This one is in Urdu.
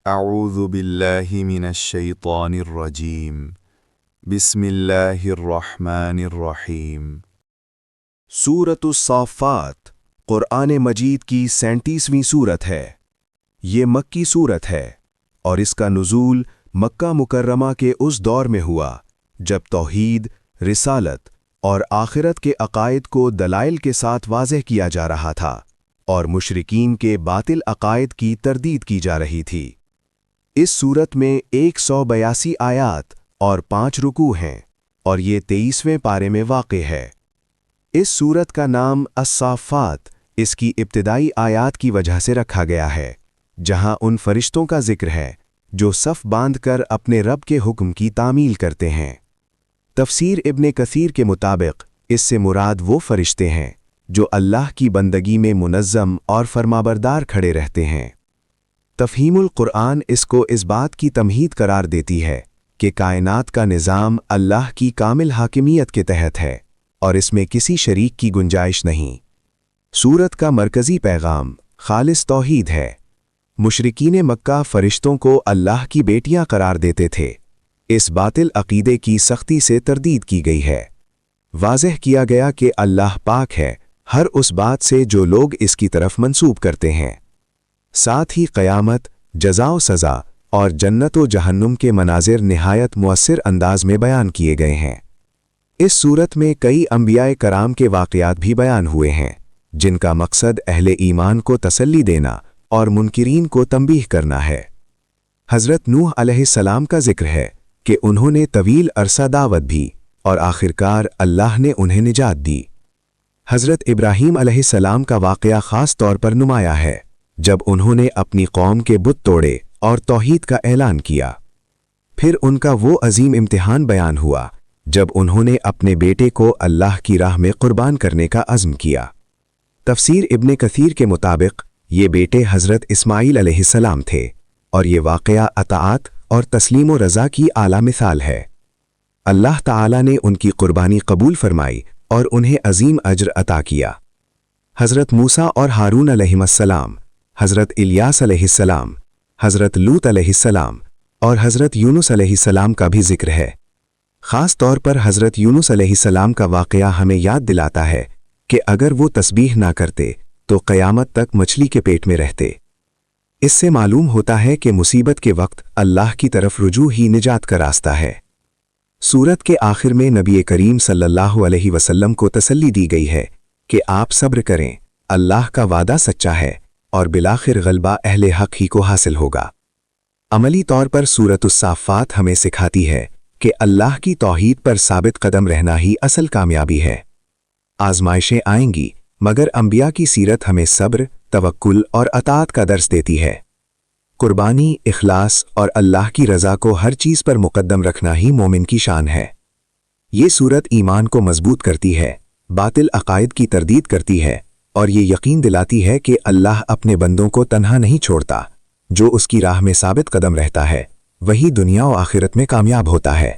اعوذ باللہ من الشیطان الرجیم بسم اللہ الرحمن الرحیم۔ سورۃ الصافات قرآن مجید کی 37ویں سورت ہے۔ یہ مکی سورت ہے اور اس کا نزول مکہ مکرمہ کے اس دور میں ہوا جب توحید، رسالت اور آخرت کے عقائد کو دلائل کے ساتھ واضح کیا جا رہا تھا اور مشرکین کے باطل عقائد کی تردید کی جا رہی تھی۔ اس سورت میں 182 آیات اور 5 رکوع ہیں اور یہ 23ویں پارے میں واقع ہے۔ اس سورت کا نام الصافات اس کی ابتدائی آیات کی وجہ سے رکھا گیا ہے، جہاں ان فرشتوں کا ذکر ہے جو صف باندھ کر اپنے رب کے حکم کی تعمیل کرتے ہیں۔ تفسیر ابن کثیر کے مطابق اس سے مراد وہ فرشتے ہیں جو اللہ کی بندگی میں منظم اور فرمانبردار کھڑے رہتے ہیں۔ تفہیم القرآن اس کو اس بات کی تمہید قرار دیتی ہے کہ کائنات کا نظام اللہ کی کامل حاکمیت کے تحت ہے اور اس میں کسی شریک کی گنجائش نہیں۔ سورت کا مرکزی پیغام خالص توحید ہے۔ مشرکین مکہ فرشتوں کو اللہ کی بیٹیاں قرار دیتے تھے۔ اس باطل عقیدے کی سختی سے تردید کی گئی ہے۔ واضح کیا گیا کہ اللہ پاک ہے ہر اس بات سے جو لوگ اس کی طرف منسوب کرتے ہیں۔ ساتھ ہی قیامت، جزا و سزا اور جنت و جہنم کے مناظر نہایت مؤثر انداز میں بیان کیے گئے ہیں۔ اس صورت میں کئی انبیاء کرام کے واقعات بھی بیان ہوئے ہیں جن کا مقصد اہل ایمان کو تسلی دینا اور منکرین کو تنبیہ کرنا ہے۔ حضرت نوح علیہ السلام کا ذکر ہے کہ انہوں نے طویل عرصہ دعوت بھی اور آخرکار اللہ نے انہیں نجات دی۔ حضرت ابراہیم علیہ السلام کا واقعہ خاص طور پر نمایاں ہے جب انہوں نے اپنی قوم کے بت توڑے اور توحید کا اعلان کیا۔ پھر ان کا وہ عظیم امتحان بیان ہوا جب انہوں نے اپنے بیٹے کو اللہ کی راہ میں قربان کرنے کا عزم کیا۔ تفسیر ابن کثیر کے مطابق یہ بیٹے حضرت اسماعیل علیہ السلام تھے اور یہ واقعہ اطاعت اور تسلیم و رضا کی اعلیٰ مثال ہے۔ اللہ تعالیٰ نے ان کی قربانی قبول فرمائی اور انہیں عظیم اجر عطا کیا۔ حضرت موسیٰ اور ہارون علیہ السلام، حضرت الیاس علیہ السلام، حضرت لوط علیہ السلام اور حضرت یونس علیہ السلام کا بھی ذکر ہے۔ خاص طور پر حضرت یونس علیہ السلام کا واقعہ ہمیں یاد دلاتا ہے کہ اگر وہ تسبیح نہ کرتے تو قیامت تک مچھلی کے پیٹ میں رہتے۔ اس سے معلوم ہوتا ہے کہ مصیبت کے وقت اللہ کی طرف رجوع ہی نجات کا راستہ ہے۔ سورت کے آخر میں نبی کریم صلی اللہ علیہ وسلم کو تسلی دی گئی ہے کہ آپ صبر کریں، اللہ کا وعدہ سچا ہے اور بالآخر غلبہ اہل حق ہی کو حاصل ہوگا۔ عملی طور پر سورۃ الصافات ہمیں سکھاتی ہے کہ اللہ کی توحید پر ثابت قدم رہنا ہی اصل کامیابی ہے۔ آزمائشیں آئیں گی مگر انبیاء کی سیرت ہمیں صبر، توکل اور اطاعت کا درس دیتی ہے۔ قربانی، اخلاص اور اللہ کی رضا کو ہر چیز پر مقدم رکھنا ہی مومن کی شان ہے۔ یہ سورت ایمان کو مضبوط کرتی ہے، باطل عقائد کی تردید کرتی ہے اور یہ یقین دلاتی ہے کہ اللہ اپنے بندوں کو تنہا نہیں چھوڑتا۔ جو اس کی راہ میں ثابت قدم رہتا ہے وہی دنیا و آخرت میں کامیاب ہوتا ہے۔